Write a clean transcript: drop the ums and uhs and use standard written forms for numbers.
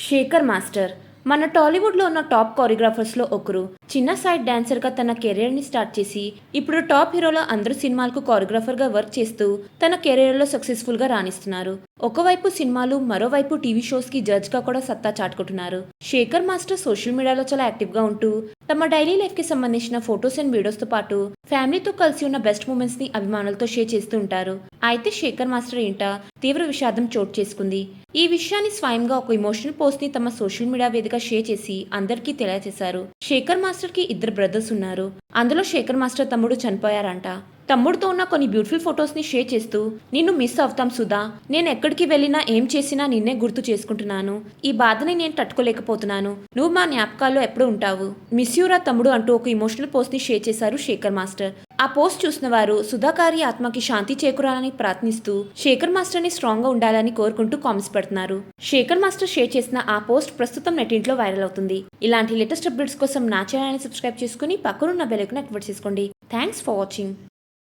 Shekhar master మన టాలీవుడ్లో ఉన్న టాప్ కోరియోగ్రాఫర్స్లో ఒకరు. చిన్న సైడ్ డాన్సర్గా తన కెరీర్ని స్టార్ట్ చేసి ఇప్పుడు టాప్ హీరోలో అందరూ సినిమాలకు కోరియోగ్రాఫర్గా వర్క్ చేస్తూ తన కెరీర్లో సక్సెస్ఫుల్గా రాణిస్తున్నారు. ఒకవైపు సినిమాలు, మరోవైపు టీవీ షోస్కి జడ్జ్గా కూడా సత్తా చాటుకుంటున్నారు. శేఖర్ మాస్టర్ సోషల్ మీడియాలో చాలా యాక్టివ్గా ఉంటూ తమ డైలీ లైఫ్కి సంబంధించిన ఫొటోస్ అండ్ వీడియోస్తో పాటు ఫ్యామిలీతో కలిసి ఉన్న బెస్ట్ మూమెంట్స్ని అభిమానులతో షేర్ చేస్తూ ఉంటారు. అయితే శేఖర్ మాస్టర్ ఇంట తీవ్ర విషాదం చోటు చేసుకుంది. ఈ విషయాన్ని స్వయంగా ఒక ఎమోషనల్ పోస్ట్ ని తమ సోషల్ మీడియా వేదికగా షేర్ చేసి అందరికీ తెలియజేశారు. శేఖర్ మాస్టర్ కి ఇద్దరు బ్రదర్స్ ఉన్నారు. అందులో శేఖర్ మాస్టర్ తమ్ముడు చనిపోయారంట. తమ్ముడితో ఉన్న కొన్ని బ్యూటిఫుల్ ఫొటోస్ ని షేర్ చేస్తూ, నిన్ను మిస్ అవుతాం సుధా, నేను ఎక్కడికి వెళ్ళినా ఏం చేసినా నిన్నే గుర్తు చేసుకుంటున్నాను. ఈ బాధని నేను తట్టుకోలేకపోతున్నాను. నువ్వు మా జ్ఞాపకాల్లో ఎప్పుడు ఉంటావు. మిస్ యూరా తమ్ముడు అంటూ ఒక ఎమోషనల్ పోస్ట్ ని షేర్ చేశారు శేఖర్ మాస్టర్. ఆ పోస్ట్ చూసిన వారు సుధాకారి ఆత్మకి శాంతి చేకూరాలని ప్రార్థిస్తూ శేఖర్ మాస్టర్ ని స్ట్రాంగ్ గా ఉండాలని కోరుకుంటూ కామెంట్స్ పెడుతున్నారు. శేఖర్ మాస్టర్ షేర్ చేసిన ఆ పోస్ట్ ప్రస్తుతం నెట్టింట్లో వైరల్ అవుతుంది. ఇలాంటి లేటెస్ట్ అప్డేట్స్ కోసం నా ఛానల్ ని సబ్స్క్రైబ్ చేసుకుని పక్కనున్న బెల్ ఐకాన్ యాక్టివేట్ చేసుకోండి. Thanks for watching.